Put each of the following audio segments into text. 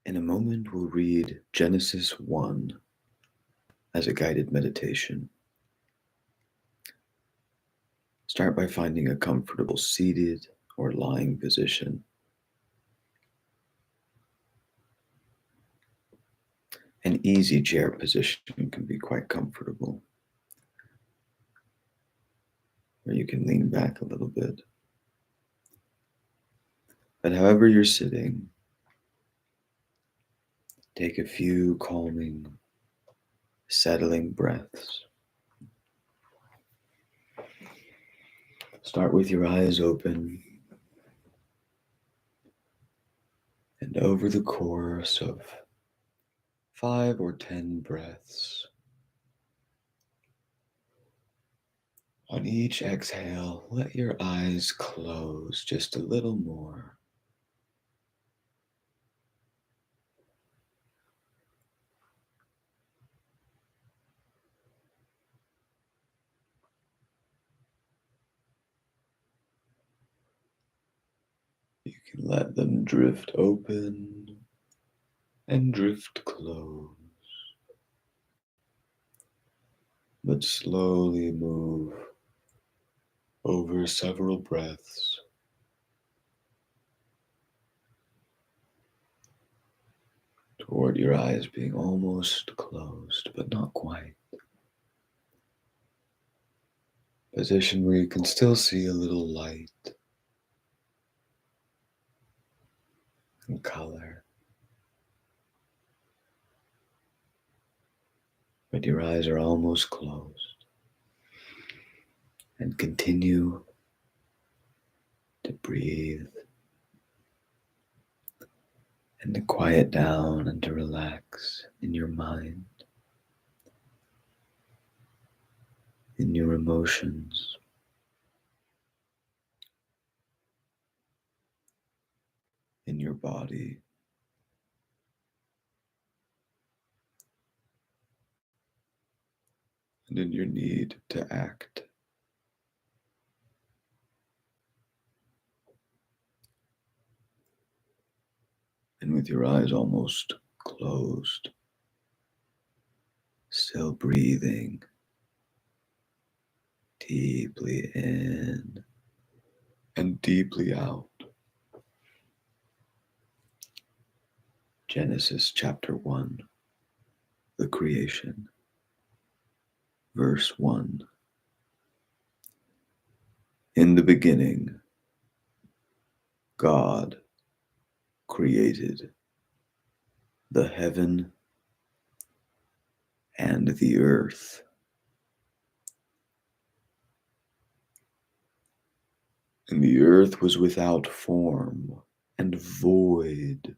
In a moment, we'll read Genesis 1 as a guided meditation. Start by finding a comfortable seated or lying position. An easy chair position can be quite comfortable, where you can lean back a little bit. But however you're sitting, take a few calming, settling breaths. Start with your eyes open, and over the course of 5 or 10 breaths, on each exhale, let your eyes close just a little more. You can let them drift open and drift close, but slowly move over several breaths toward your eyes being almost closed, but not quite. Position where you can still see a little light and color, but your eyes are almost closed. And continue to breathe and to quiet down and to relax in your mind, in your emotions, in your body. And in your need to act. And with your eyes almost closed, still breathing deeply in and deeply out. Genesis chapter 1, the creation, verse 1. In the beginning, God created the heaven and the earth. And the earth was without form and void,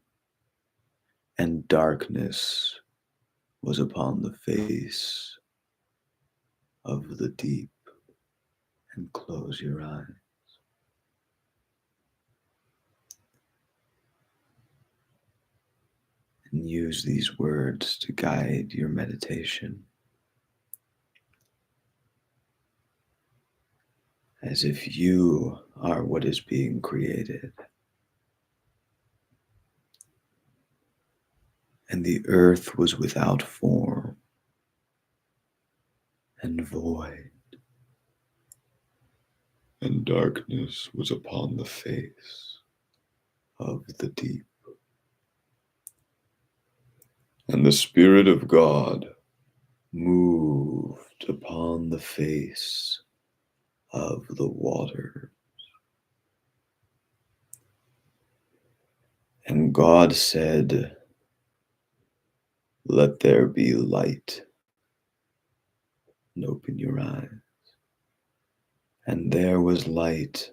and darkness was upon the face of the deep. And close your eyes. And use these words to guide your meditation, as if you are what is being created. And the earth was without form and void, and darkness was upon the face of the deep. And the Spirit of God moved upon the face of the water. And God said, "Let there be light." And open your eyes. And there was light.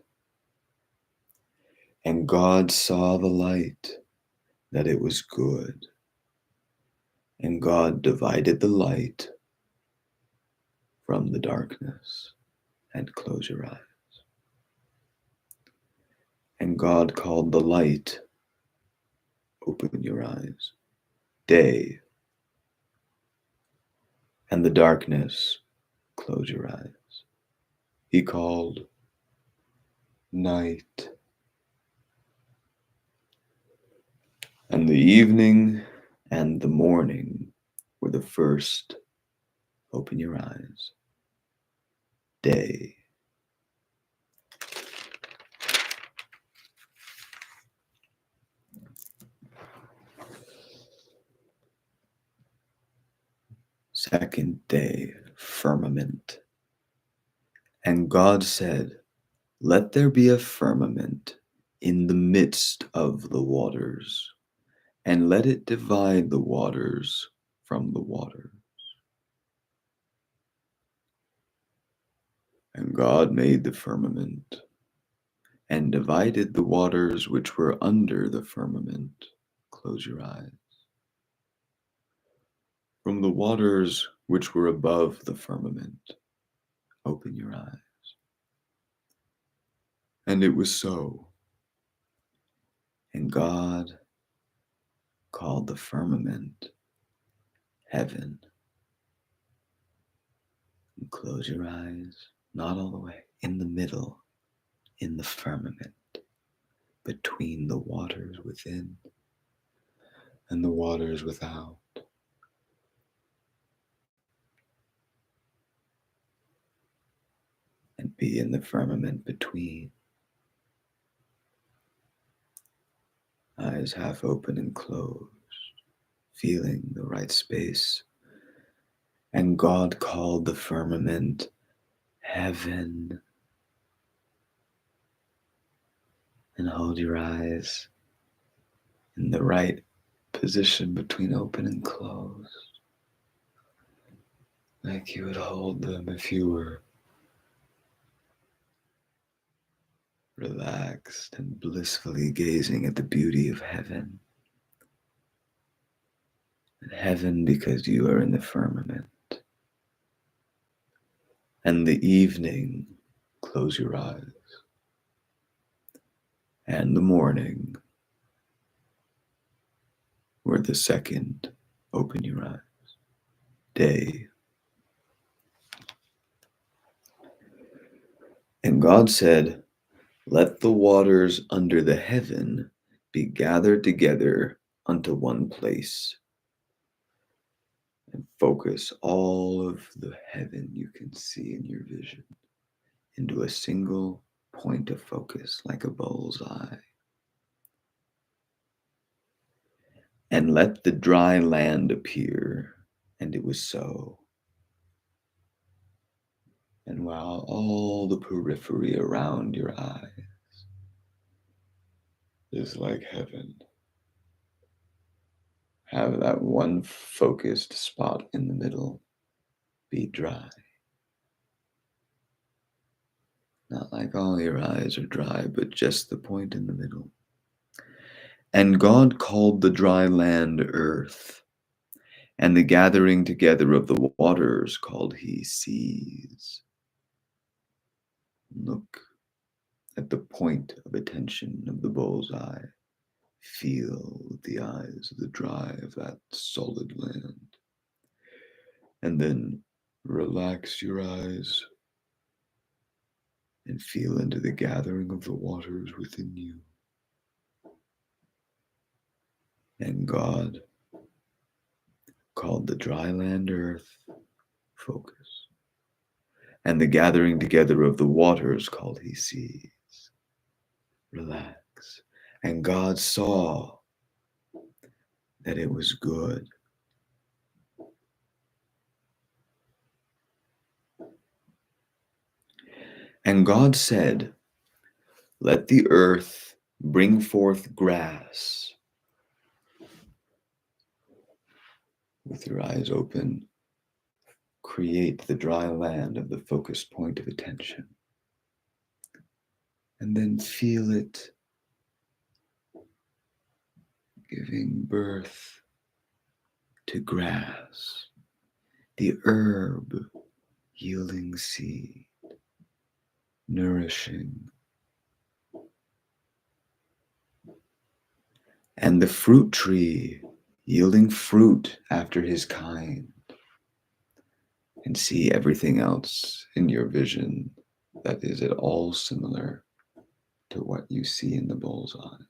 And God saw the light, that it was good. And God divided the light from the darkness. And close your eyes. And God called the light, open your eyes, day. And the darkness, close your eyes, He called night. And the evening and the morning were the first, open your eyes, day. Second day, firmament. And God said, let there be a firmament in the midst of the waters, and let it divide the waters from the water. And God made the firmament, and divided the waters which were under the firmament. Close your eyes. From the waters which were above the firmament. Open your eyes. And it was so. And God called the firmament heaven. And close your eyes, not all the way, in the middle, in the firmament, between the waters within and the waters without. And be in the firmament between. Eyes half open and closed, feeling the right space. And God called the firmament heaven. And hold your eyes in the right position between open and closed, like you would hold them if you were relaxed and blissfully gazing at the beauty of heaven. And heaven because you are in the firmament. And the evening, close your eyes. And the morning, were the second, open your eyes, day. And God said, let the waters under the heaven be gathered together unto one place. And focus all of the heaven you can see in your vision into a single point of focus, like a bull's eye. And let the dry land appear. And it was so. And while all the periphery around your eyes is like heaven, have that one focused spot in the middle be dry. Not like all your eyes are dry, but just the point in the middle. And God called the dry land earth, and the gathering together of the waters called he seas. Look at the point of attention of the bull's eye. Feel with the eyes the dry of that solid land. And then relax your eyes and feel into the gathering of the waters within you. And God called the dry land earth, focus. And the gathering together of the waters called he seas, relax. And God saw that it was good. And God said, let the earth bring forth grass. With your eyes open, create the dry land of the focused point of attention. And then feel it giving birth to grass, the herb yielding seed, nourishing, and the fruit tree yielding fruit after his kind. And see everything else in your vision that is at all similar to what you see in the bull's eye.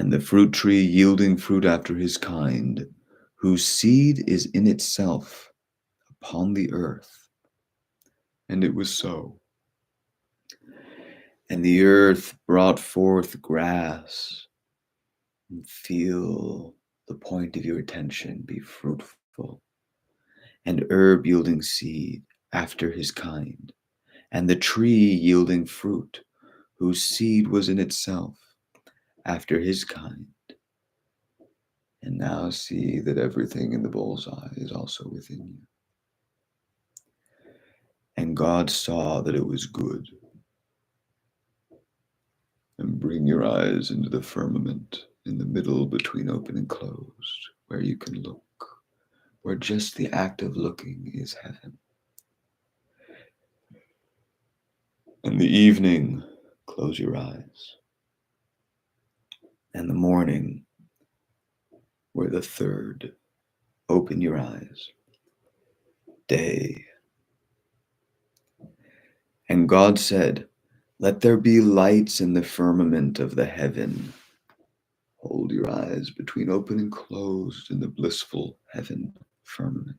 and the fruit tree yielding fruit after his kind, whose seed is in itself upon the earth. And it was so. And the earth brought forth grass. And feel the point of your attention be fruitful, and herb yielding seed after his kind, and the tree yielding fruit, whose seed was in itself after his kind. And now see that everything in the bullseye is also within you. And God saw that it was good. And bring your eyes into the firmament in the middle between open and closed, where you can look, where just the act of looking is heaven. In the evening, close your eyes. And the morning, where the third, open your eyes. Day. And God said, let there be lights in the firmament of the heaven. Hold your eyes between open and closed in the blissful heaven firmament.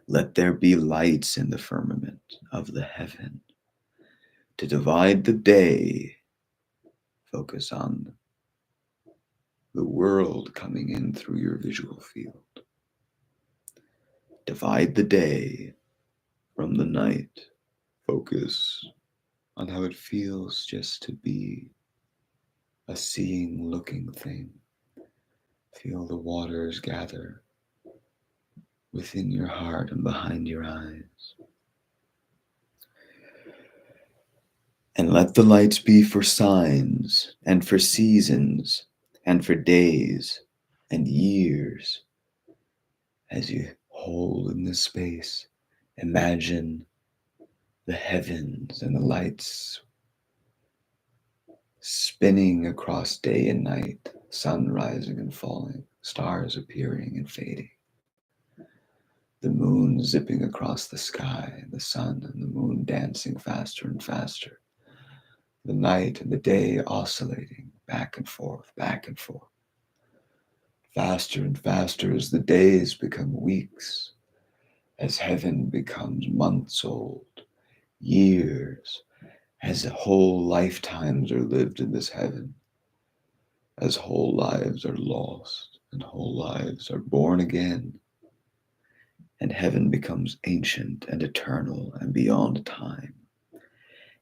Let there be lights in the firmament of the heaven to divide the day. Focus on the world coming in through your visual field. Divide the day from the night. Focus on how it feels just to be a seeing, looking thing. Feel the waters gather within your heart and behind your eyes. And let the lights be for signs and for seasons and for days and years. As you hold in this space, imagine the heavens and the lights spinning across day and night, sun rising and falling, stars appearing and fading, the moon zipping across the sky, the sun and the moon dancing faster and faster, the night and the day oscillating back and forth, faster and faster as the days become weeks, as heaven becomes months old, years, as whole lifetimes are lived in this heaven, as whole lives are lost and whole lives are born again, and heaven becomes ancient and eternal and beyond time,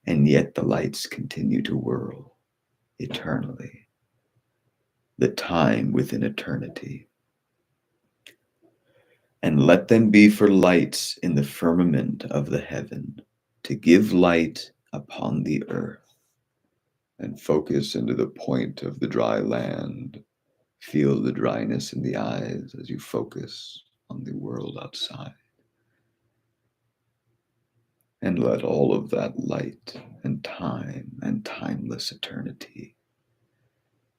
and yet the lights continue to whirl eternally, the time within eternity. And let them be for lights in the firmament of the heaven, to give light upon the earth. And focus into the point of the dry land. Feel the dryness in the eyes as you focus on the world outside. And let all of that light and time and timeless eternity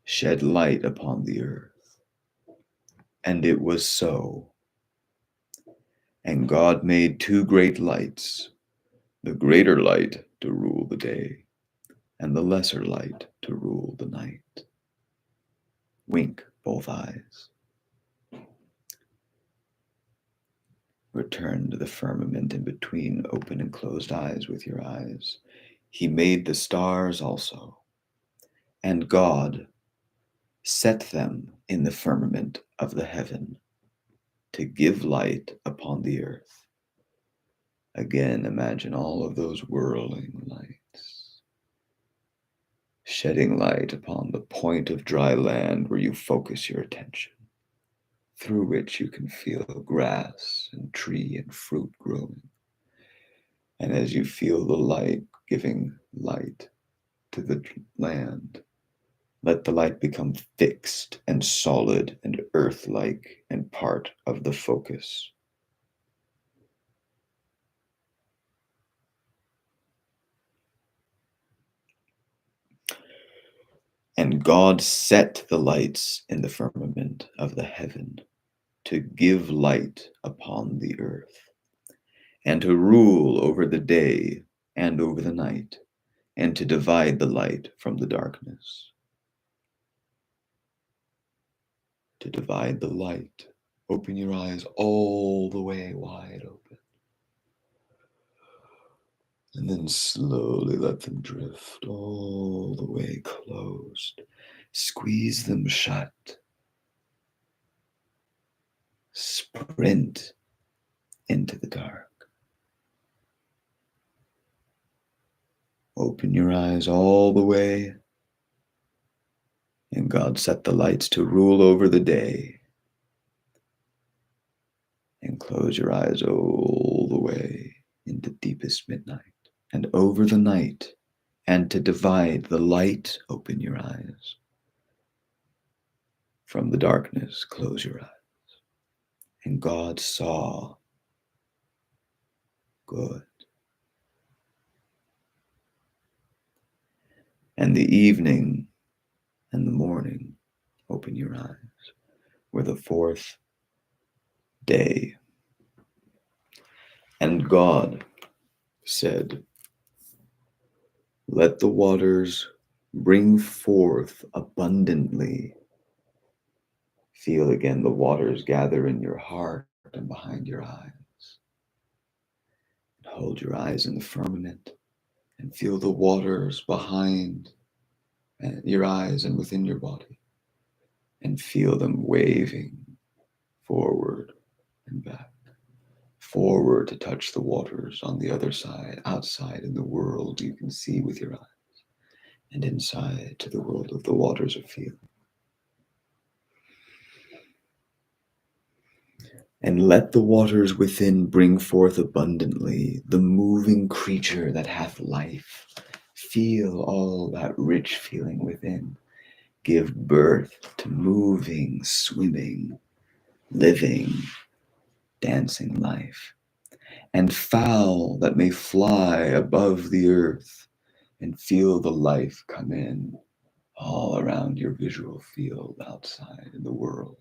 shed light upon the earth. And it was so. And God made two great lights, the greater light to rule the day, and the lesser light to rule the night. Wink both eyes. Return to the firmament in between open and closed eyes with your eyes. He made the stars also, and God set them in the firmament of the heaven to give light upon the earth. Again, imagine all of those whirling lights, shedding light upon the point of dry land where you focus your attention, through which you can feel grass and tree and fruit growing. And as you feel the light giving light to the land, let the light become fixed and solid and earth-like and part of the focus. And God set the lights in the firmament of the heaven to give light upon the earth, and to rule over the day and over the night, and to divide the light from the darkness. to divide the light. Open your eyes all the way wide open. And then slowly let them drift all the way closed. Squeeze them shut. Sprint into the dark. Open your eyes all the way, and God set the lights to rule over the day. And close your eyes all the way into deepest midnight and over the night, and to divide the light, open your eyes. From the darkness, close your eyes. And God saw good. And the evening and the morning, open your eyes, were the fourth day. And God said, let the waters bring forth abundantly. Feel again the waters gather in your heart and behind your eyes. Hold your eyes in the firmament and feel the waters behind your eyes and within your body. And feel them waving forward and back. Forward to touch the waters on the other side, outside in the world you can see with your eyes. And inside to the world of the waters of feeling. And let the waters within bring forth abundantly the moving creature that hath life. Feel all that rich feeling within. Give birth to moving, swimming, living, dancing life. And fowl that may fly above the earth and feel the life come in all around your visual field outside in the world.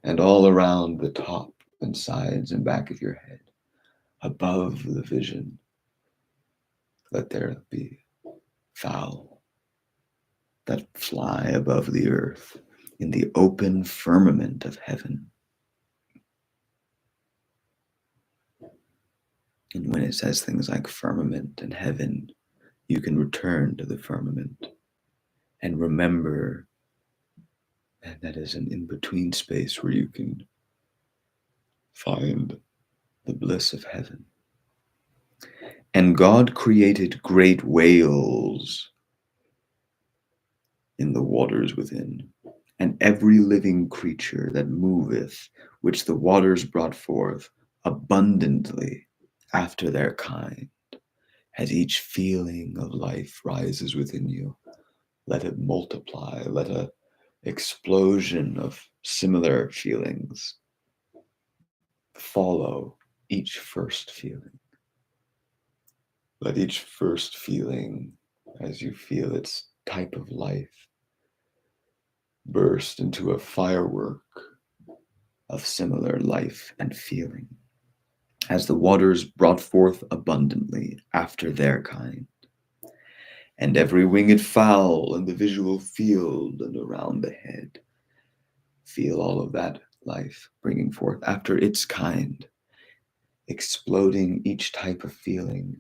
And all around the top and sides and back of your head, above the vision, let there be fowl that fly above the earth in the open firmament of heaven. And when it says things like firmament and heaven, you can return to the firmament and remember that that is an in-between space where you can find the bliss of heaven. And God created great whales in the waters within, and every living creature that moveth, which the waters brought forth abundantly after their kind. As each feeling of life rises within you, let it multiply, let an explosion of similar feelings follow each first feeling. Let each first feeling, as you feel its type of life, burst into a firework of similar life and feeling, as the waters brought forth abundantly after their kind. And every winged fowl in the visual field and around the head, feel all of that life bringing forth after its kind, exploding each type of feeling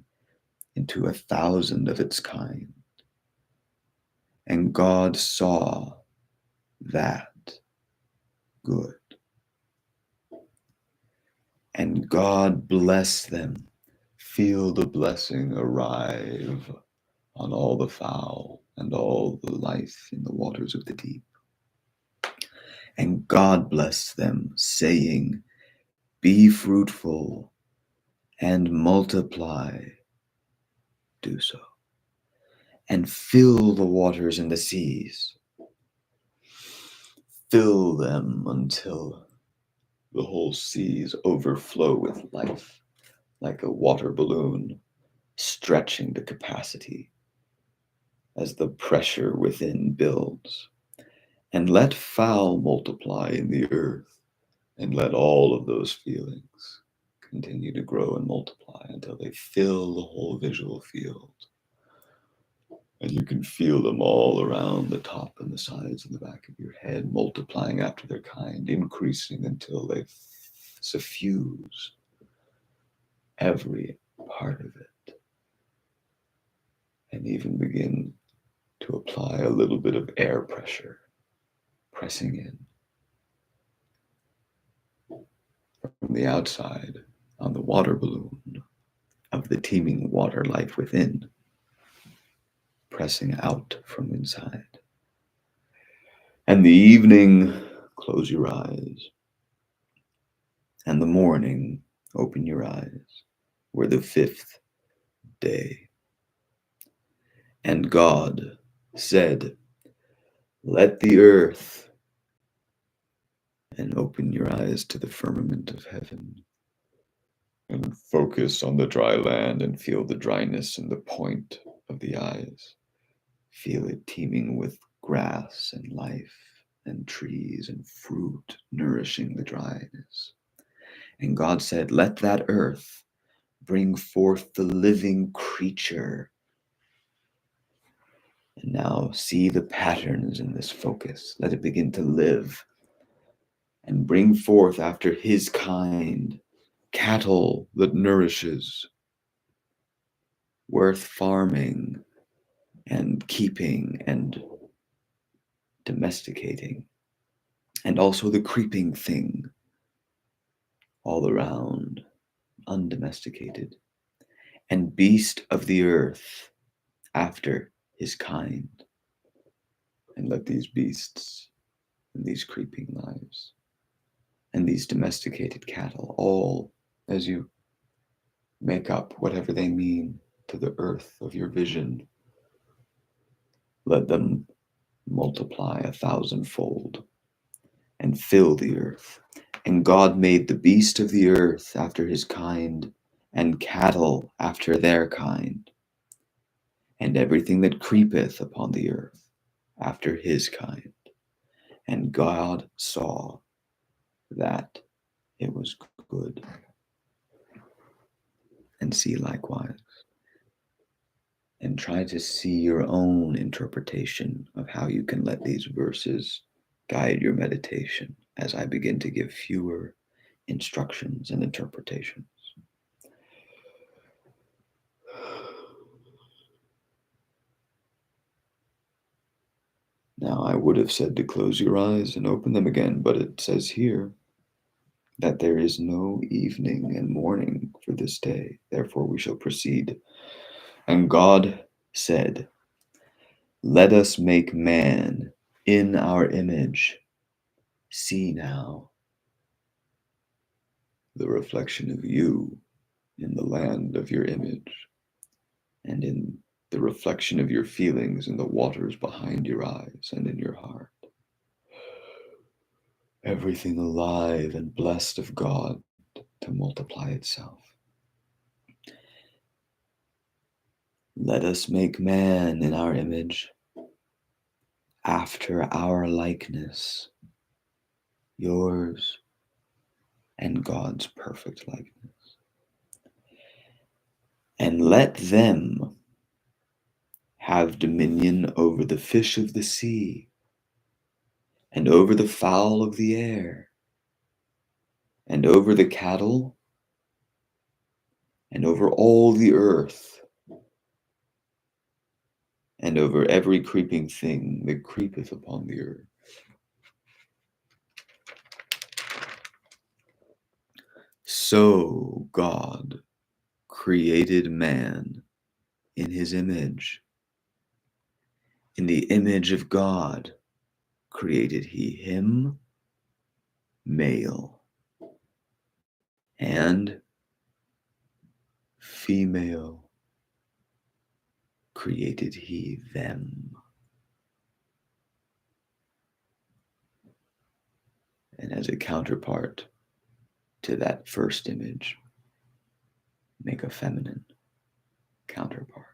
into 1,000 of its kind. And God saw that good. And God blessed them. Feel the blessing arrive on all the fowl and all the life in the waters of the deep. And God blessed them, saying, be fruitful and multiply. Do so. And fill the waters and the seas. Fill them until the whole seas overflow with life, like a water balloon stretching to capacity as the pressure within builds. And let fowl multiply in the earth, and let all of those feelings continue to grow and multiply until they fill the whole visual field. And you can feel them all around the top and the sides and the back of your head, multiplying after their kind, increasing until they suffuse every part of it, and even begin to apply a little bit of air pressure, pressing in from the outside on the water balloon of the teeming water life within, pressing out from inside. And the evening, close your eyes. And the morning, open your eyes. We're the 5th day. And God said, let the earth, and open your eyes to the firmament of heaven, and focus on the dry land and feel the dryness in the point of the eyes. Feel it teeming with grass and life and trees and fruit nourishing the dryness. And God said, let that earth bring forth the living creature. And now see the patterns in this focus. Let it begin to live and bring forth after his kind cattle that nourishes, worth farming and keeping and domesticating, and also the creeping thing all around, undomesticated, and beast of the earth after his kind. And let these beasts and these creeping lives and these domesticated cattle, all as you make up whatever they mean to the earth of your vision, let them multiply 1,000-fold and fill the earth. And God made the beast of the earth after his kind, and cattle after their kind, and everything that creepeth upon the earth after his kind. And God saw that it was good. And see likewise. And try to see your own interpretation of how you can let these verses guide your meditation as I begin to give fewer instructions and interpretations. Now, I would have said to close your eyes and open them again, but it says here that there is no evening and morning for this day. Therefore, we shall proceed. And God said, let us make man in our image. See now the reflection of you in the land of your image, and in the reflection of your feelings in the waters behind your eyes and in your heart. Everything alive and blessed of God to multiply itself. Let us make man in our image, after our likeness, yours and God's perfect likeness. And let them have dominion over the fish of the sea, and over the fowl of the air, and over the cattle, and over all the earth, and over every creeping thing that creepeth upon the earth. So God created man in his image. In the image of God created he him, male and female created he them. And as a counterpart to that first image, make a feminine counterpart,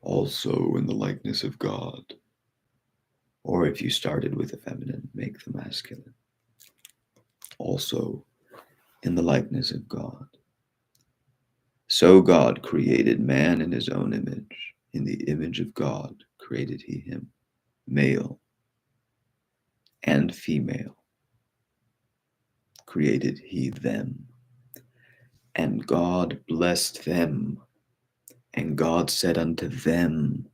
also in the likeness of God. Or if you started with a feminine, make the masculine, also in the likeness of God. So God created man in his own image. In the image of God created he him, male and female created he them. And God blessed them, and God said unto them,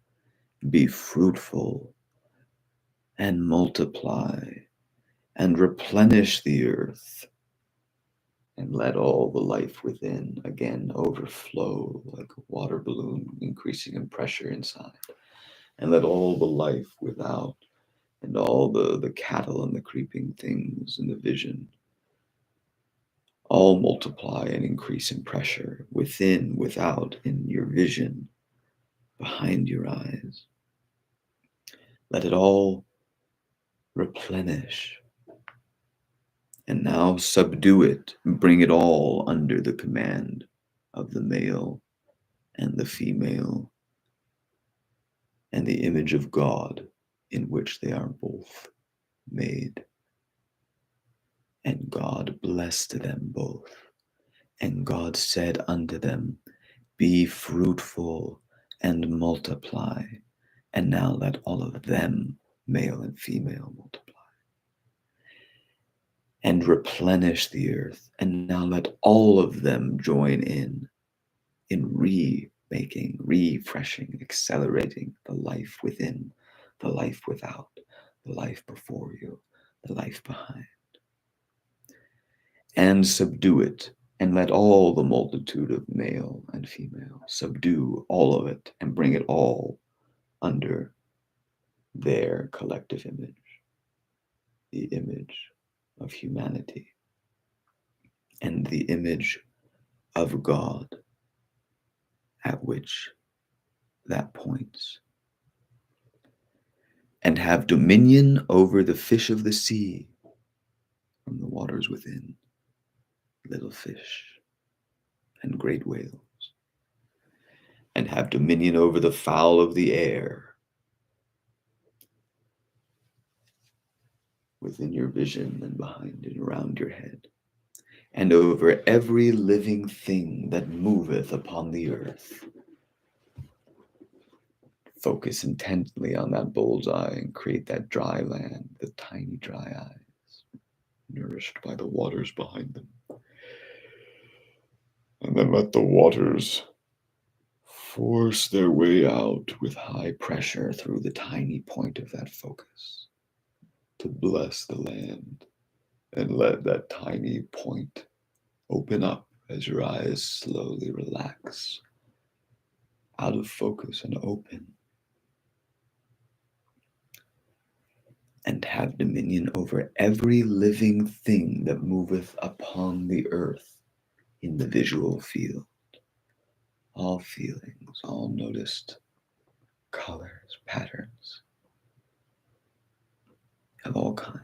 be fruitful and multiply and replenish the earth, and let all the life within again overflow like a water balloon increasing in pressure inside, and let all the life without and all the cattle and the creeping things in the vision all multiply and increase in pressure within, without, in your vision, behind your eyes. Let it all replenish. And now subdue it, bring it all under the command of the male and the female and the image of God in which they are both made. And God blessed them both. And God said unto them, be fruitful and multiply. And now let all of them, male and female, multiply. And replenish the earth. And now let all of them join in remaking, refreshing, accelerating the life within, the life without, the life before you, the life behind. And subdue it, and let all the multitude of male and female subdue all of it and bring it all under their collective image, the image of humanity and the image of God at which that points. And have dominion over the fish of the sea, from the waters within, little fish and great whales. And have dominion over the fowl of the air, within your vision and behind and around your head, and over every living thing that moveth upon the earth. Focus intently on that bullseye and create that dry land, the tiny dry eyes, nourished by the waters behind them. And then let the waters force their way out with high pressure through the tiny point of that focus to bless the land. And let that tiny point open up as your eyes slowly relax out of focus and open. And have dominion over every living thing that moveth upon the earth in the visual field. All feelings, all noticed colors, patterns of all kinds.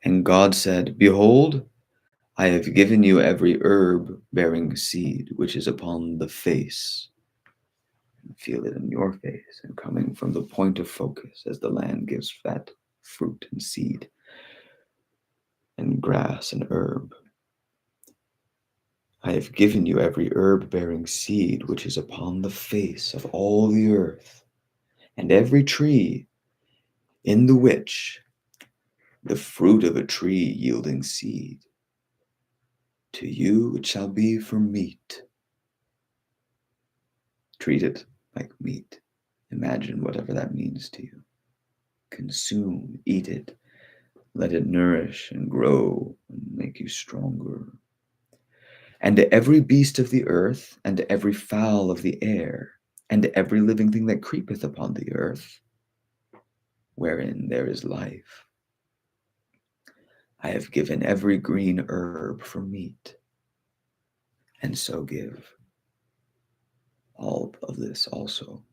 And God said, behold, I have given you every herb bearing seed, which is upon the face. And feel it in your face and coming from the point of focus as the land gives that fruit and seed and grass and herb. I have given you every herb bearing seed, which is upon the face of all the earth, and every tree in the which the fruit of a tree yielding seed. To you it shall be for meat. Treat it like meat. Imagine whatever that means to you. Consume, eat it. Let it nourish and grow and make you stronger. And to every beast of the earth, and to every fowl of the air, and to every living thing that creepeth upon the earth, wherein there is life, I have given every green herb for meat, and so give all of this also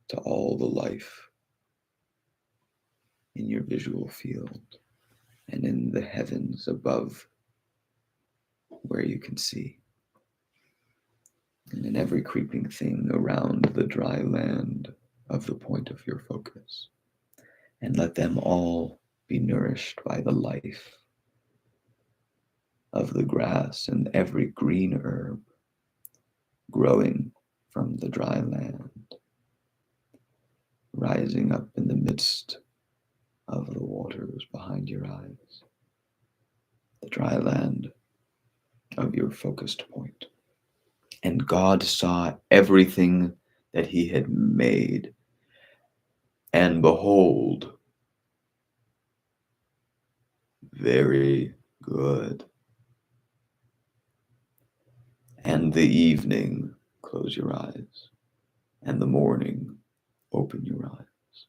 to all the life in your visual field and in the heavens above where you can see, and in every creeping thing around the dry land of the point of your focus. And let them all be nourished by the life of the grass and every green herb growing from the dry land, rising up in the midst of the waters behind your eyes, the dry land of your focused point. And God saw everything that he had made, and behold, very good. And the evening, close your eyes, and the morning, open your eyes,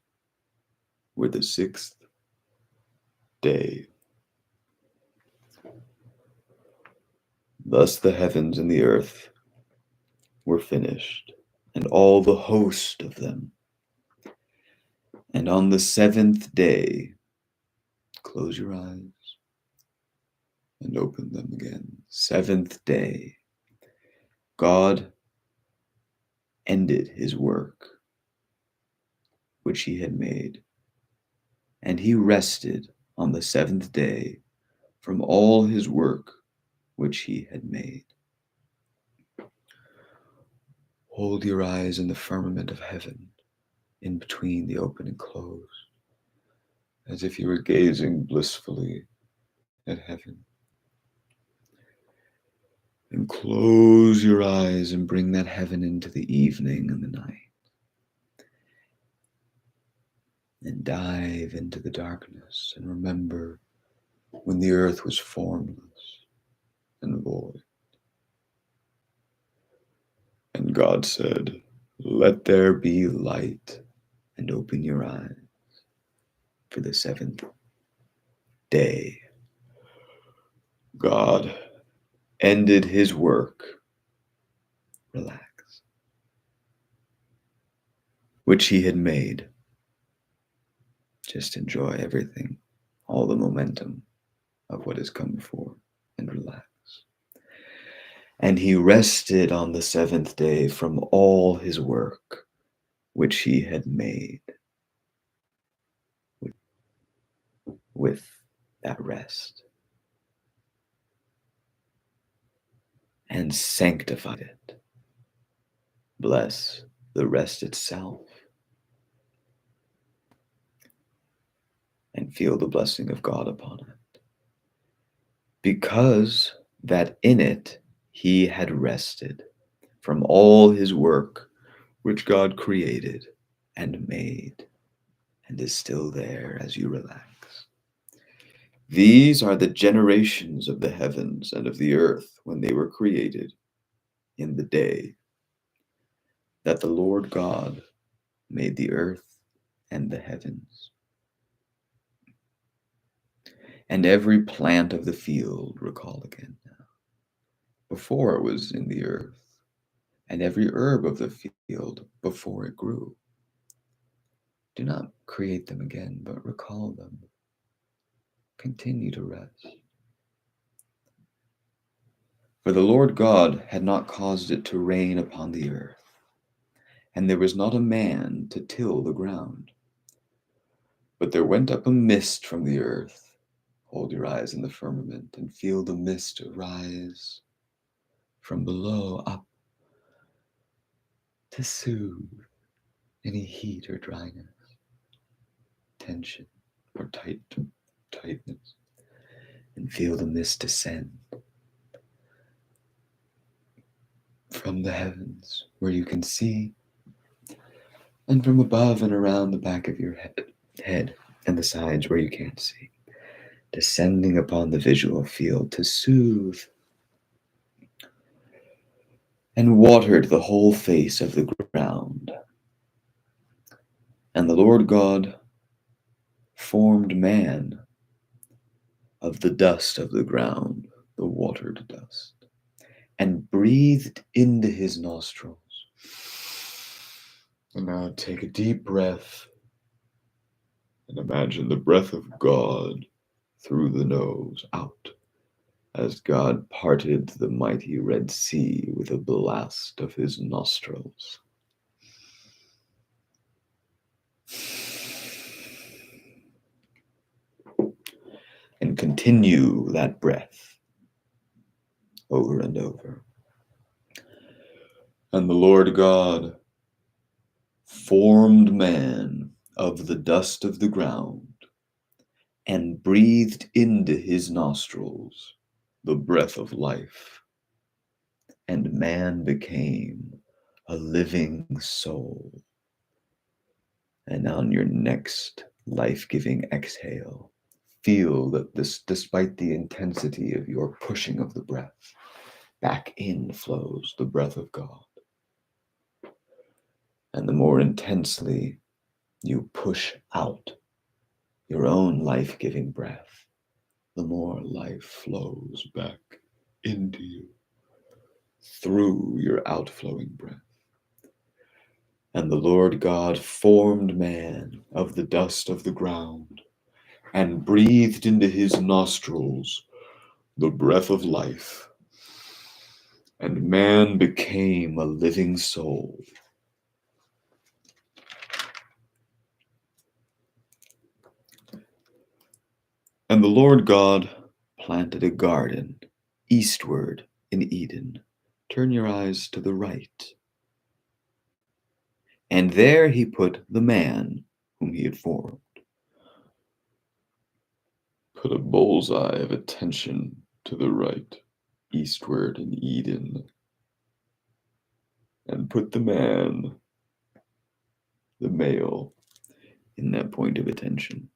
were the sixth day. Thus the heavens and the earth were finished, and all the host of them. And on the seventh day, close your eyes and open them again. Seventh day, God ended his work which he had made, and he rested on the seventh day from all his work which he had made. Hold your eyes in the firmament of heaven, in between the open and close, as if you were gazing blissfully at heaven. And close your eyes and bring that heaven into the evening and the night. And dive into the darkness and remember when the earth was formless and void. And God said, "Let there be light," and open your eyes for the seventh day. God ended his work, relax, which he had made. Just enjoy everything, all the momentum of what has come before, and relax. And he rested on the seventh day from all his work which he had made. With that rest, and sanctified it. Bless the rest itself, and feel the blessing of God upon it, because that in it he had rested from all his work which God created and made, and is still there as you relax. These are the generations of the heavens and of the earth when they were created in the day that the Lord God made the earth and the heavens. And every plant of the field, recall again now, before it was in the earth, and every herb of the field before it grew. Do not create them again, but recall them. Continue to rest. For the Lord God had not caused it to rain upon the earth, and there was not a man to till the ground. But there went up a mist from the earth. Hold your eyes in the firmament and feel the mist rise from below up to soothe any heat or dryness, tension or tightness, and feel the mist descend from the heavens where you can see, and from above and around the back of your head and the sides where you can't see, descending upon the visual field to soothe and watered the whole face of the ground. And the Lord God formed man of the dust of the ground, the watered dust, and breathed into his nostrils. And now take a deep breath and imagine the breath of God through the nose out, as God parted the mighty Red Sea with a blast of his nostrils. And continue that breath over and over. And the Lord God formed man of the dust of the ground and breathed into his nostrils the breath of life, and man became a living soul. And on your next life-giving exhale, feel that despite the intensity of your pushing of the breath, back in flows the breath of God. And the more intensely you push out your own life-giving breath, the more life flows back into you through your outflowing breath. And the Lord God formed man of the dust of the ground and breathed into his nostrils the breath of life, and man became a living soul. And the Lord God planted a garden eastward in Eden. Turn your eyes to the right. And there he put the man whom he had formed. Put a bullseye of attention to the right, eastward in Eden. And put the man, the male, in that point of attention.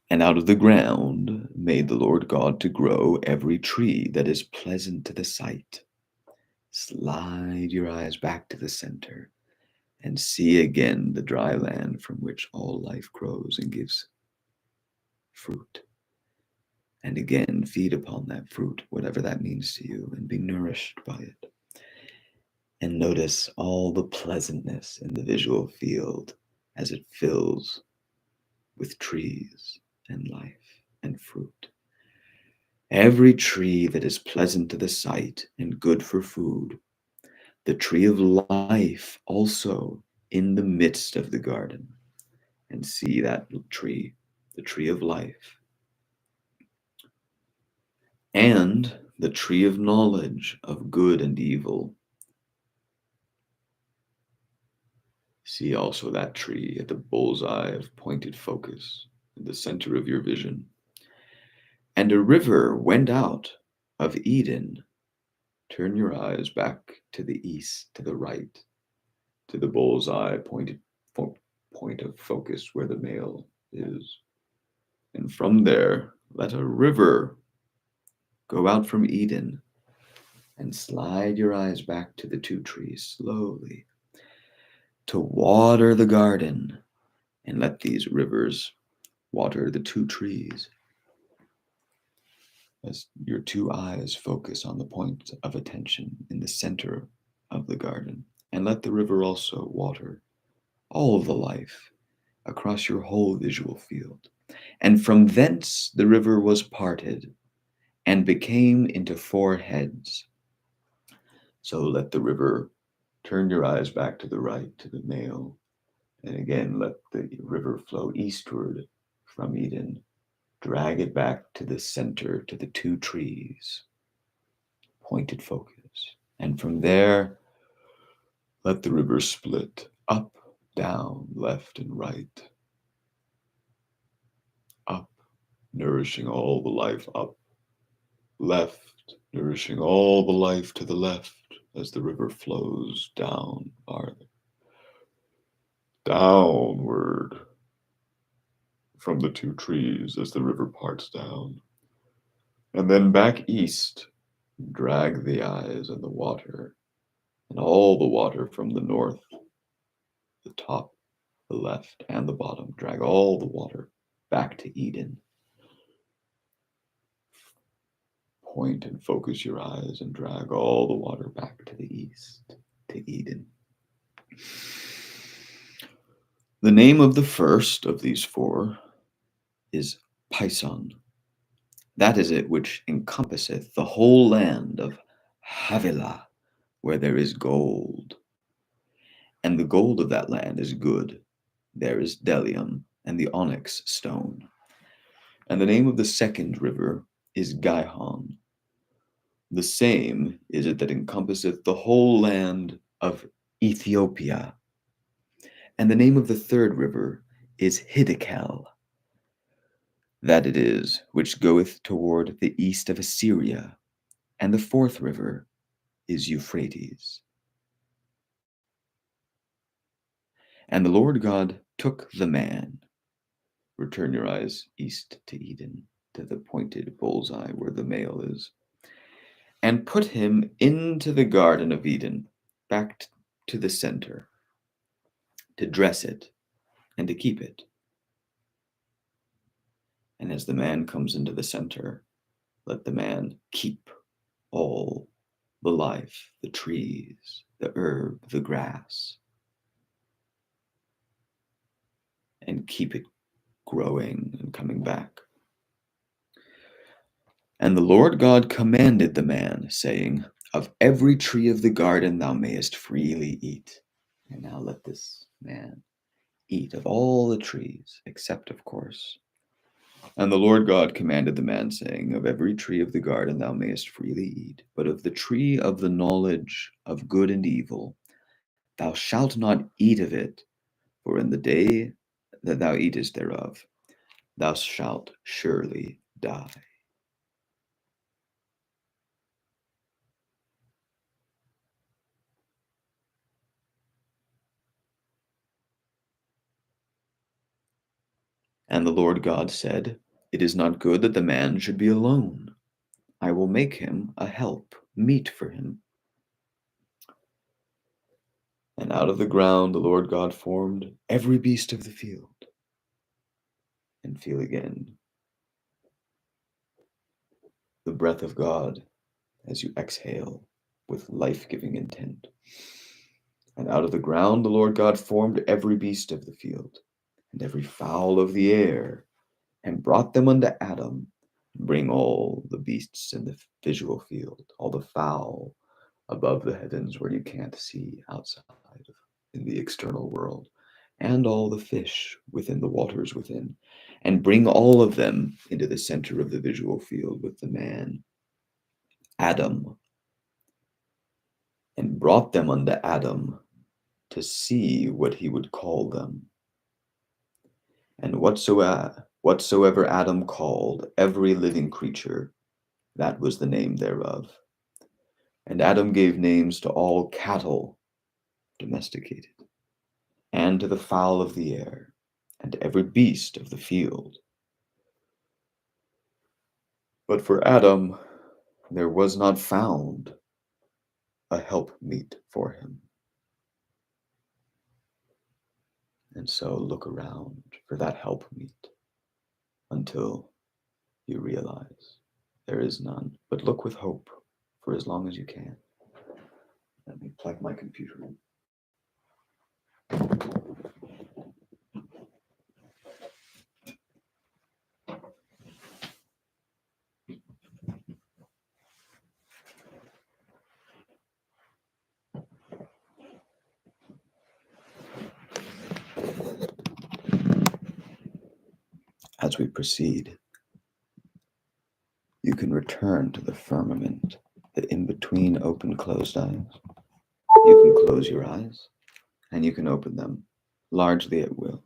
And out of the ground made the Lord God to grow every tree that is pleasant to the sight. Slide your eyes back to the center and see again the dry land from which all life grows and gives fruit. And again, feed upon that fruit, whatever that means to you, and be nourished by it. And notice all the pleasantness in the visual field as it fills with trees and life and fruit. Every tree that is pleasant to the sight and good for food, the tree of life also in the midst of the garden. And see that tree, the tree of life. And the tree of knowledge of good and evil. See also that tree at the bullseye of pointed focus in the center of your vision. And a river went out of Eden. Turn your eyes back to the east, to the right, to the bullseye point of focus where the male is. And from there, let a river go out from Eden, and slide your eyes back to the two trees slowly to water the garden, and let these rivers water the two trees as your two eyes focus on the point of attention in the center of the garden. And let the river also water all of the life across your whole visual field. And from thence the river was parted and became into four heads. So let the river, turn your eyes back to the right, to the male, and again let the river flow eastward from Eden. Drag it back to the center, to the two trees. Pointed focus. And from there, let the river split up, down, left, and right. Up, nourishing all the life up. Left, nourishing all the life to the left as the river flows down farther. Downward from the two trees as the river parts down. And then back east, drag the eyes and the water, and all the water from the north, the top, the left, and the bottom. Drag all the water back to Eden. Point and focus your eyes and drag all the water back to the east, to Eden. The name of the first of these four is Pison. That is it which encompasseth the whole land of Havilah, where there is gold. And the gold of that land is good. There is bdellium and the onyx stone. And the name of the second river is Gihon. The same is it that encompasseth the whole land of Ethiopia. And the name of the third river is Hiddekel, that it is which goeth toward the east of Assyria. And the fourth river is Euphrates. And the Lord God took the man. Return your eyes east to Eden, to the pointed bullseye where the male is, and put him into the Garden of Eden, back to the center, to dress it and to keep it. And as the man comes into the center, let the man keep all the life, the trees, the herb, the grass, and keep it growing and coming back. And the Lord God commanded the man, saying, of every tree of the garden thou mayest freely eat. And now let this man eat of all the trees, except, of course. And the Lord God commanded the man, saying, of every tree of the garden thou mayest freely eat, but of the tree of the knowledge of good and evil thou shalt not eat of it, for in the day that thou eatest thereof thou shalt surely die. And the Lord God said, it is not good that the man should be alone. I will make him a help, meet for him. And out of the ground the Lord God formed every beast of the field. And feel again the breath of God as you exhale with life-giving intent. And out of the ground the Lord God formed every beast of the field, and every fowl of the air, and brought them unto Adam. Bring all the beasts in the visual field, all the fowl above the heavens where you can't see outside in the external world, and all the fish within the waters within, and bring all of them into the center of the visual field with the man, Adam, and brought them unto Adam to see what he would call them. And whatsoever Adam called every living creature, that was the name thereof. And Adam gave names to all cattle, domesticated, and to the fowl of the air, and to every beast of the field. But for Adam there was not found a helpmeet for him. And so look around for that helpmeet until you realize there is none. But look with hope for as long as you can. Let me plug my computer in. As we proceed, you can return to the firmament, the in-between open-closed eyes. You can close your eyes, and you can open them, largely at will.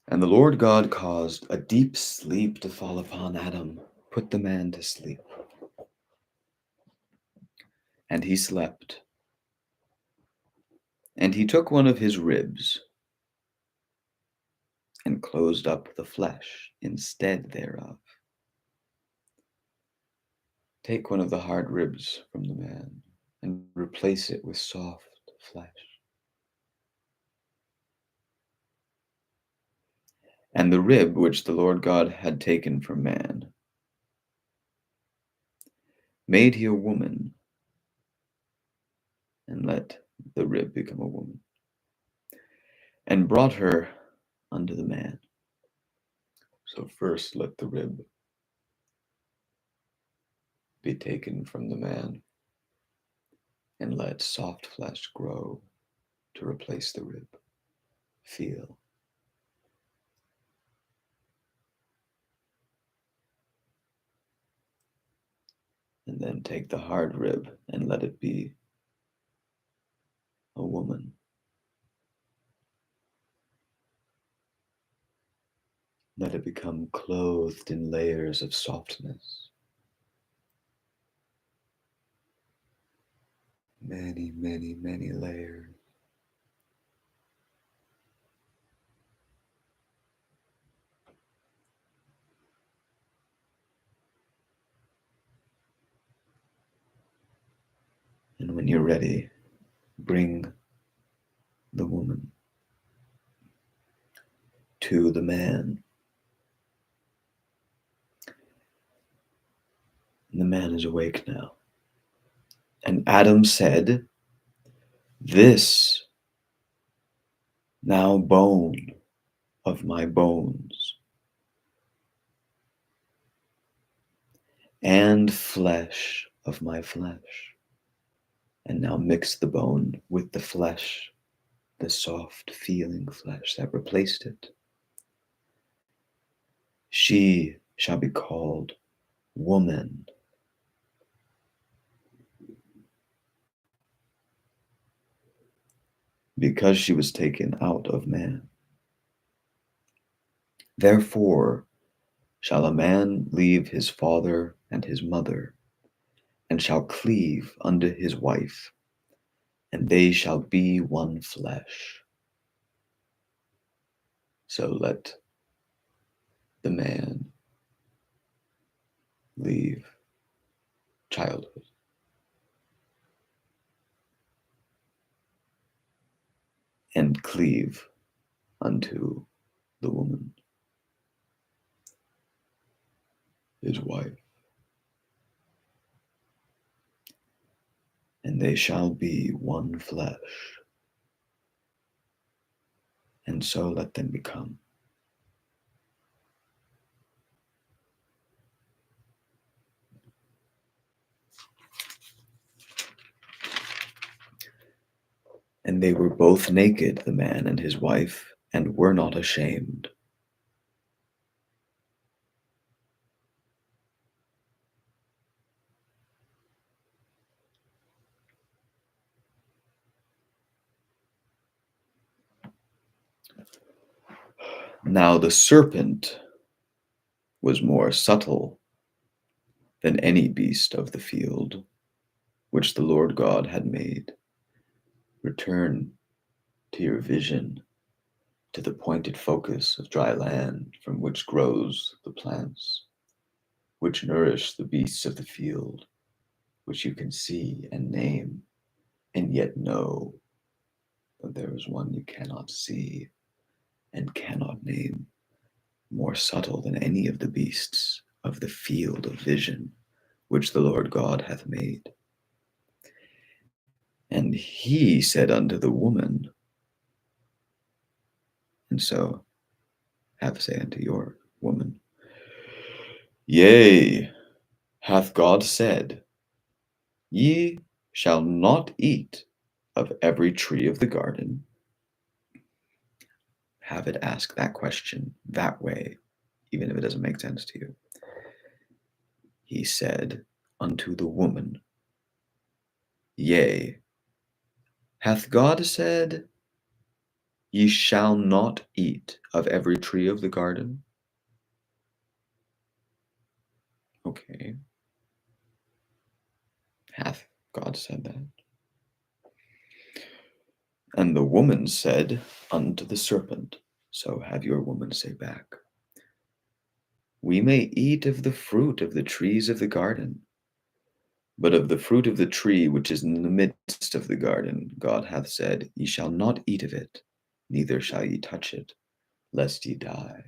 And the Lord God caused a deep sleep to fall upon Adam, put the man to sleep. And he slept. And he took one of his ribs, and closed up the flesh instead thereof. Take one of the hard ribs from the man, and replace it with soft flesh. And the rib which the Lord God had taken from man, made he a woman, and let the rib become a woman, and brought her unto the man. So first let the rib be taken from the man, and let soft flesh grow to replace the rib. Feel. And then take the hard rib and let it be a woman. Let it become clothed in layers of softness. Many, many, many layers. And when you're ready, bring the woman to the man. And the man is awake now. And Adam said, "This now bone of my bones and flesh of my flesh." And now mix the bone with the flesh, the soft feeling flesh that replaced it. She shall be called woman, because she was taken out of man. Therefore shall a man leave his father and his mother, and shall cleave unto his wife, and they shall be one flesh. So let the man leave childhood and cleave unto the woman, his wife, and they shall be one flesh. And so let them become. And they were both naked, the man and his wife, and were not ashamed. Now the serpent was more subtle than any beast of the field which the Lord God had made. Return to your vision, to the pointed focus of dry land from which grows the plants, which nourish the beasts of the field, which you can see and name, and yet know that there is one you cannot see and cannot name, more subtle than any of the beasts of the field of vision which the Lord God hath made. And he said unto the woman, and so have say unto your woman, Yea, hath God said, Ye shall not eat of every tree of the garden? Have it ask that question that way, even if it doesn't make sense to you. He said unto the woman, Yea, hath God said, Ye shall not eat of every tree of the garden? Okay. Hath God said that? And the woman said unto the serpent, so have your woman say back, We may eat of the fruit of the trees of the garden, but of the fruit of the tree which is in the midst of the garden, God hath said, Ye shall not eat of it, neither shall ye touch it, lest ye die.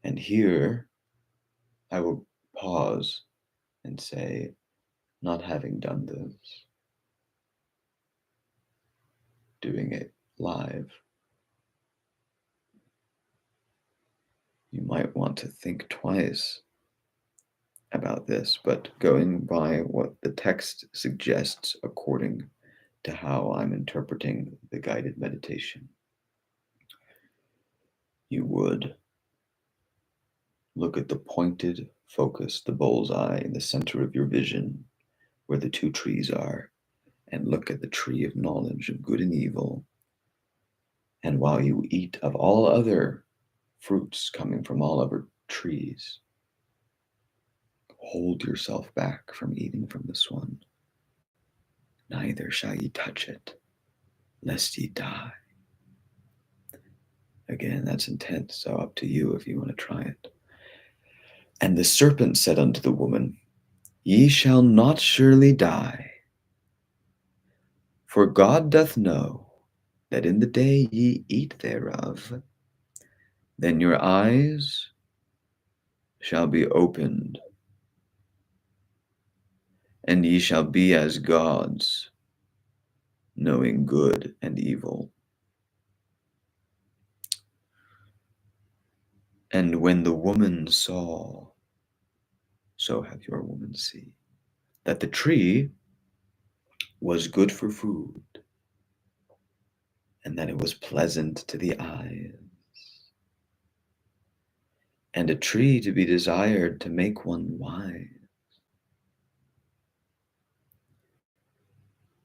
And here I will pause and say, not having done this, doing it live, you might want to think twice about this, but going by what the text suggests according to how I'm interpreting the guided meditation, you would Look at the pointed focus, the bullseye in the center of your vision, where the two trees are, and look at the tree of knowledge of good and evil. And while you eat of all other fruits coming from all other trees, hold yourself back from eating from this one. Neither shall ye touch it, lest ye die. Again, that's intense, so up to you if you want to try it. And the serpent said unto the woman, Ye shall not surely die, for God doth know that in the day ye eat thereof, then your eyes shall be opened, and ye shall be as gods, knowing good and evil. And when the woman saw, so have your woman see, that the tree was good for food, and that it was pleasant to the eyes, and a tree to be desired to make one wise,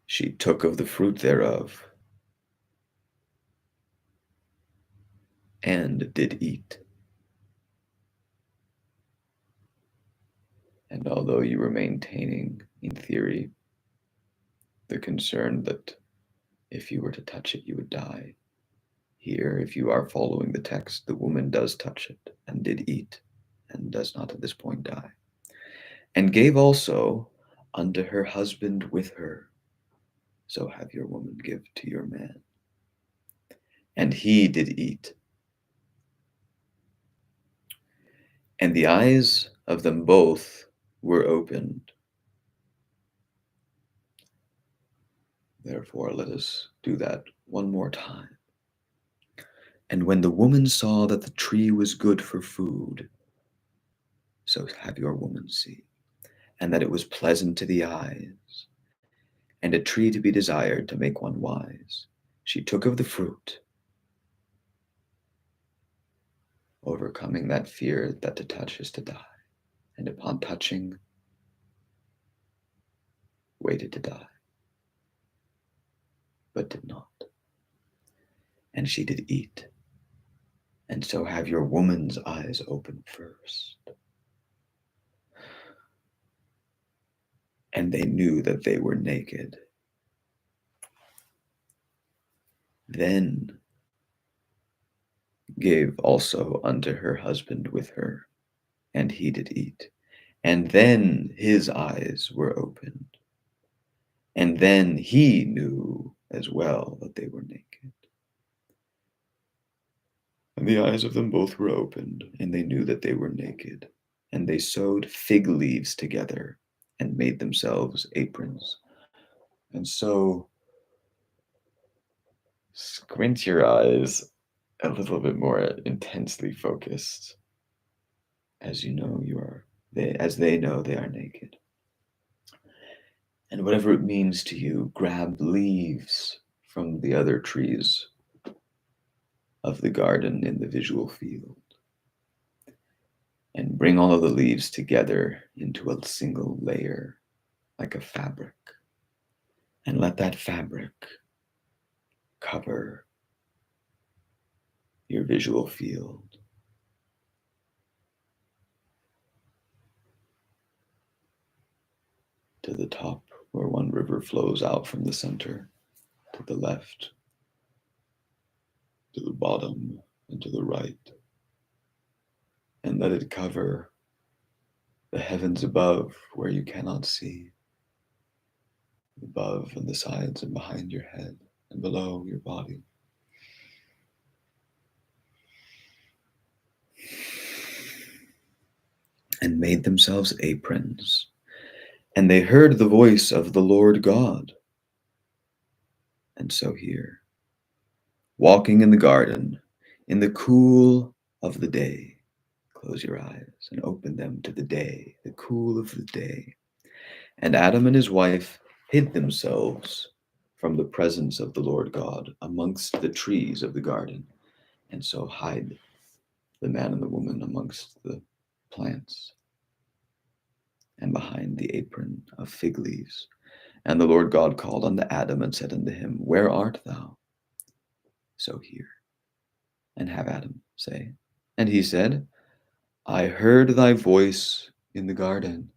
she took of the fruit thereof, and did eat. And although you were maintaining, in theory, the concern that if you were to touch it, you would die, here, if you are following the text, the woman does touch it, and did eat, and does not at this point die. And gave also unto her husband with her, so have your woman give to your man. And he did eat. And the eyes of them both were opened. Therefore, let us do that one more time. And when the woman saw that the tree was good for food, so have your woman see, and that it was pleasant to the eyes, and a tree to be desired to make one wise, she took of the fruit, overcoming that fear that to touch is to die, and upon touching, waited to die, but did not. And she did eat, and so have your woman's eyes open first. And they knew that they were naked. Then gave also unto her husband with her, and he did eat. And then his eyes were opened. And then he knew as well that they were naked. And the eyes of them both were opened, and they knew that they were naked. And they sewed fig leaves together and made themselves aprons. And so, squint your eyes a little bit more intensely focused. As you know, as they know, they are naked. And whatever it means to you, grab leaves from the other trees of the garden in the visual field and bring all of the leaves together into a single layer, like a fabric, and let that fabric cover your visual field. To the top, where one river flows out from the center, to the left, to the bottom, and to the right. And let it cover the heavens above, where you cannot see, above and the sides and behind your head, and below your body. And made themselves aprons. And they heard the voice of the Lord God. And so here, walking in the garden, in the cool of the day, close your eyes and open them to the day, the cool of the day. And Adam and his wife hid themselves from the presence of the Lord God amongst the trees of the garden. And so hide the man and the woman amongst the plants and behind the apron of fig leaves. And the Lord God called unto Adam and said unto him, Where art thou? So hear, and have Adam say. And he said, I heard thy voice in the garden,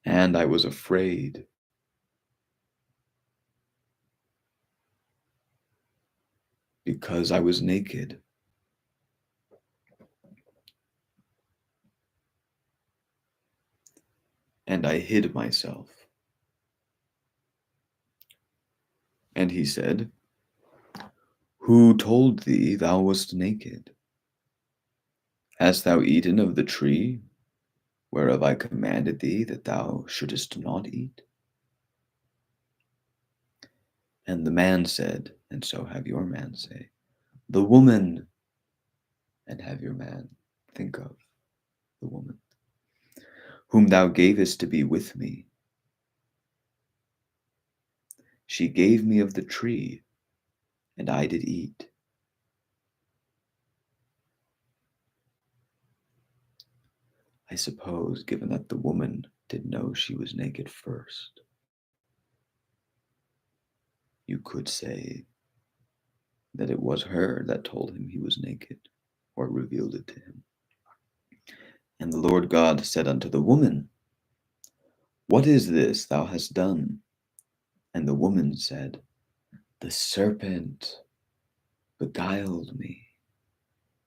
and I was afraid, because I was naked, and I hid myself. And he said, Who told thee thou wast naked? Hast thou eaten of the tree whereof I commanded thee that thou shouldest not eat? And the man said, and so have your man say, The woman, and have your man think of the woman, whom thou gavest to be with me. She gave me of the tree, and I did eat. I suppose, given that the woman did know she was naked first, you could say that it was her that told him he was naked, or revealed it to him. And the Lord God said unto the woman, What is this thou hast done? And the woman said, The serpent beguiled me,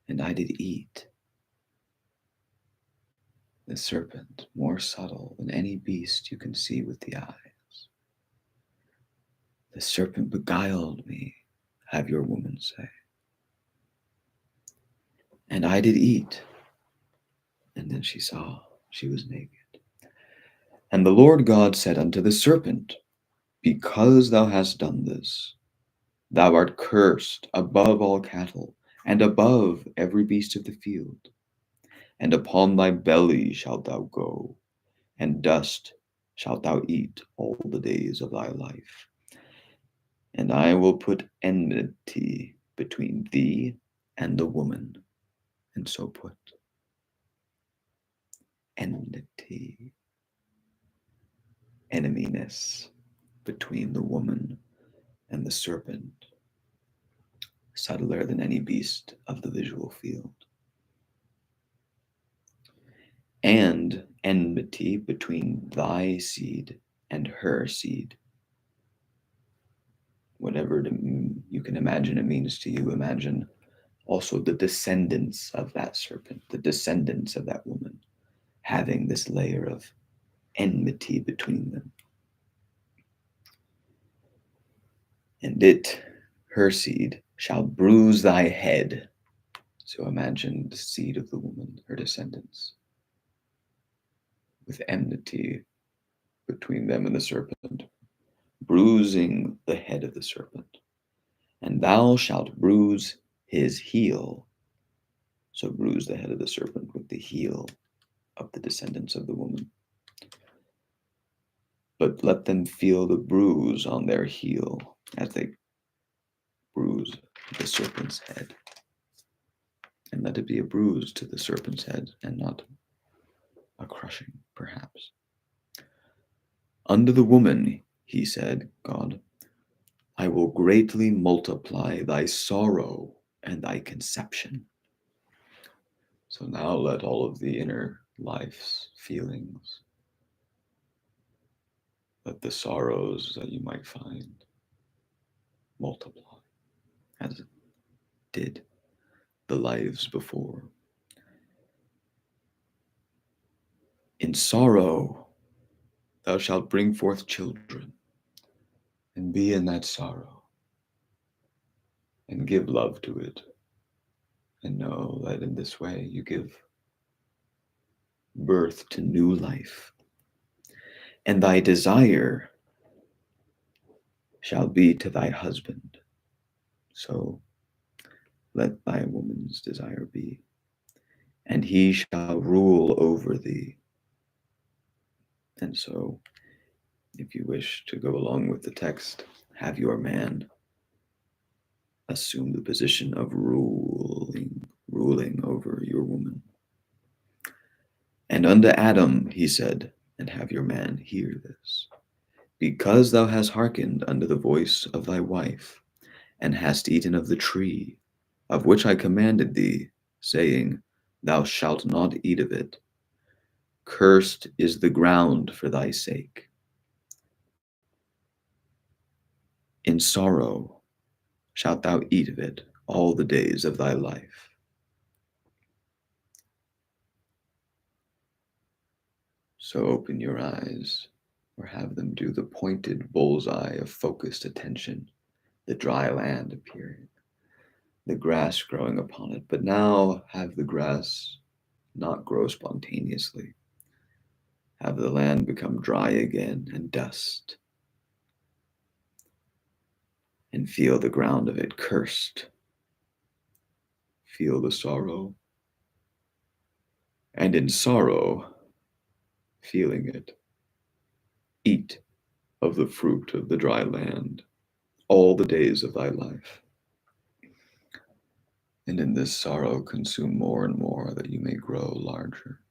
and I did eat. The serpent, more subtle than any beast you can see with the eyes. The serpent beguiled me, have your woman say. And I did eat. And then she saw she was naked. And the Lord God said unto the serpent, Because thou hast done this, thou art cursed above all cattle, and above every beast of the field. And upon thy belly shalt thou go, and dust shalt thou eat all the days of thy life. And I will put enmity between thee and the woman, and so put enmity, eneminess between the woman and the serpent, subtler than any beast of the visual field. And enmity between thy seed and her seed. Whatever you can imagine it means to you, imagine also the descendants of that serpent, the descendants of that woman, having this layer of enmity between them. And it, her seed, shall bruise thy head. So imagine the seed of the woman, her descendants, with enmity between them and the serpent, bruising the head of the serpent. And thou shalt bruise his heel. So bruise the head of the serpent with the heel of the descendants of the woman. But let them feel the bruise on their heel as they bruise the serpent's head. And let it be a bruise to the serpent's head and not a crushing, perhaps. Unto the woman, he said, God, I will greatly multiply thy sorrow and thy conception. So now let all of the inner life's feelings, let the sorrows that you might find multiply, as it did the lives before. In sorrow thou shalt bring forth children, and be in that sorrow, and give love to it, and know that in this way you give birth to new life. And thy desire shall be to thy husband. So let thy woman's desire be, and he shall rule over thee. And so, if you wish to go along with the text, have your man assume the position of ruling over your woman. And unto Adam he said, and have your man hear this, because thou hast hearkened unto the voice of thy wife, and hast eaten of the tree, of which I commanded thee, saying, Thou shalt not eat of it. Cursed is the ground for thy sake. In sorrow shalt thou eat of it all the days of thy life. So open your eyes, or have them do the pointed bullseye of focused attention, the dry land appearing, the grass growing upon it. But now have the grass not grow spontaneously. Have the land become dry again and dust, and feel the ground of it cursed. Feel the sorrow, and in sorrow, feeling it, eat of the fruit of the dry land all the days of thy life. And in this sorrow consume more and more, that you may grow larger.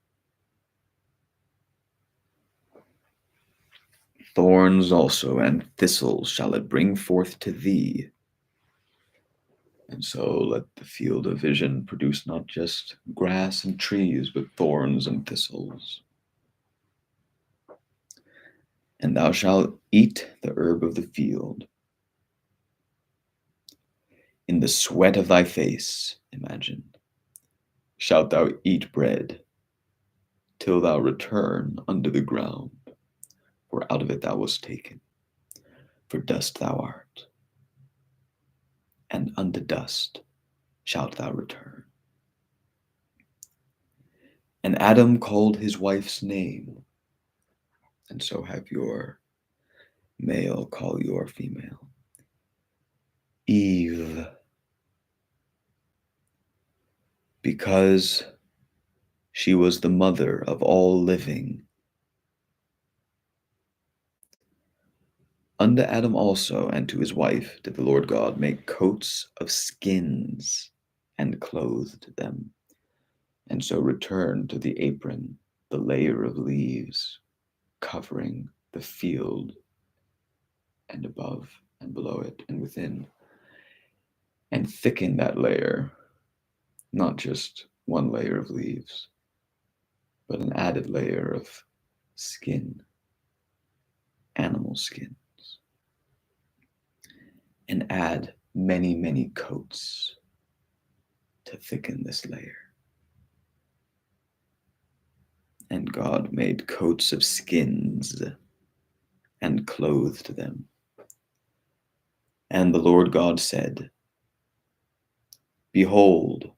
Thorns also and thistles shall it bring forth to thee. And so let the field of vision produce not just grass and trees, but thorns and thistles. And thou shalt eat the herb of the field. In the sweat of thy face, imagine, shalt thou eat bread, till thou return unto the ground, for out of it thou wast taken. For dust thou art, and unto dust shalt thou return. And Adam called his wife's name, and so have your male call your female Eve, because she was the mother of all living. Unto Adam also and to his wife did the Lord God make coats of skins, and clothed them, and so returned to the apron, the layer of leaves covering the field, and above and below it and within, and thicken that layer, not just one layer of leaves, but an added layer of skin, animal skins, and add many, many coats to thicken this layer. And God made coats of skins and clothed them. And the Lord God said, Behold,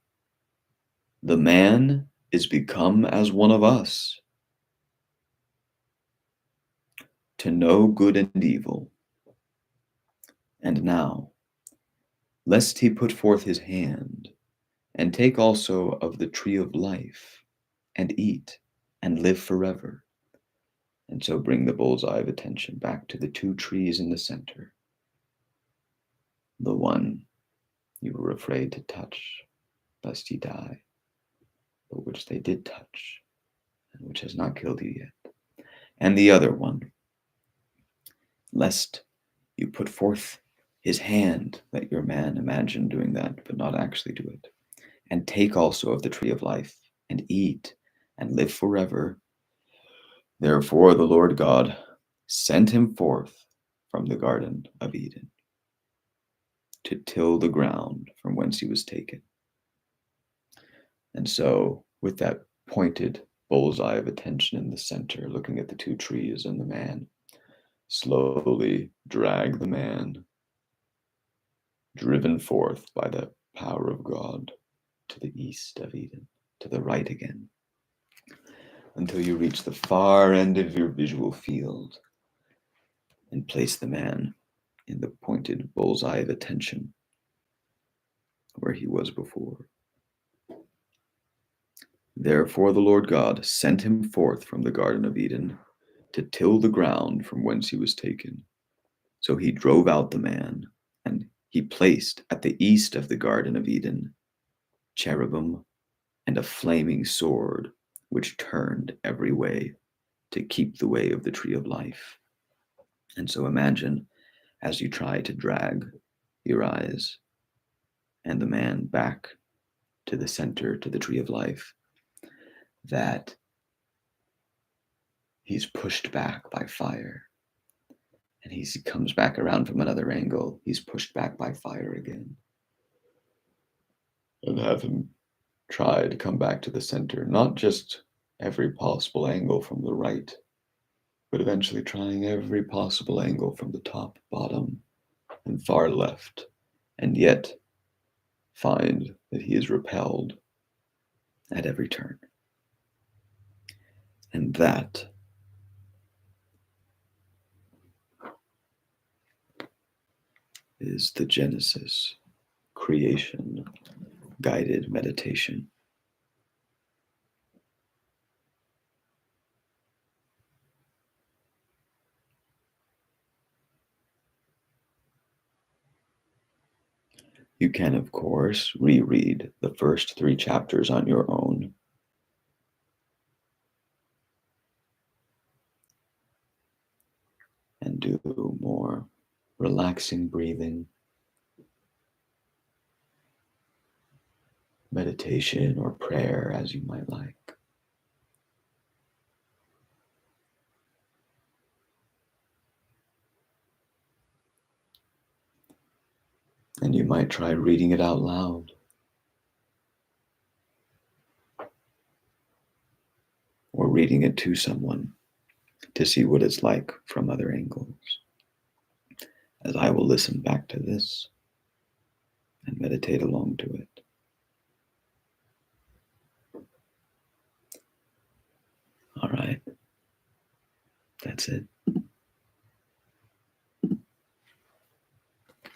the man is become as one of us, to know good and evil. And now, lest he put forth his hand, and take also of the tree of life, and eat, and live forever. And so bring the bullseye of attention back to the two trees in the center. The one you were afraid to touch, lest ye die, but which they did touch, and which has not killed you yet. And the other one, lest you put forth his hand, let your man imagine doing that, but not actually do it, and take also of the tree of life, and eat, and live forever. Therefore the Lord God sent him forth from the Garden of Eden to till the ground from whence he was taken. And so, with that pointed bullseye of attention in the center, looking at the two trees and the man, slowly drag the man, driven forth by the power of God, to the east of Eden, to the right again, until you reach the far end of your visual field and place the man in the pointed bullseye of attention where he was before. Therefore the Lord God sent him forth from the Garden of Eden to till the ground from whence he was taken. So he drove out the man, and he placed at the east of the Garden of Eden cherubim and a flaming sword which turned every way to keep the way of the tree of life. And so imagine as you try to drag your eyes and the man back to the center, to the tree of life, that he's pushed back by fire. And he comes back around from another angle. He's pushed back by fire again. And have him try to come back to the center, not just every possible angle from the right, but eventually trying every possible angle from the top, bottom, and far left, and yet find that he is repelled at every turn. And that is the Genesis creation guided meditation. You can, of course, reread the first 3 chapters on your own. And do more relaxing breathing, meditation, or prayer as you might like. And you might try reading it out loud, or reading it to someone to see what it's like from other angles, as I will listen back to this and meditate along to it. All right, that's it.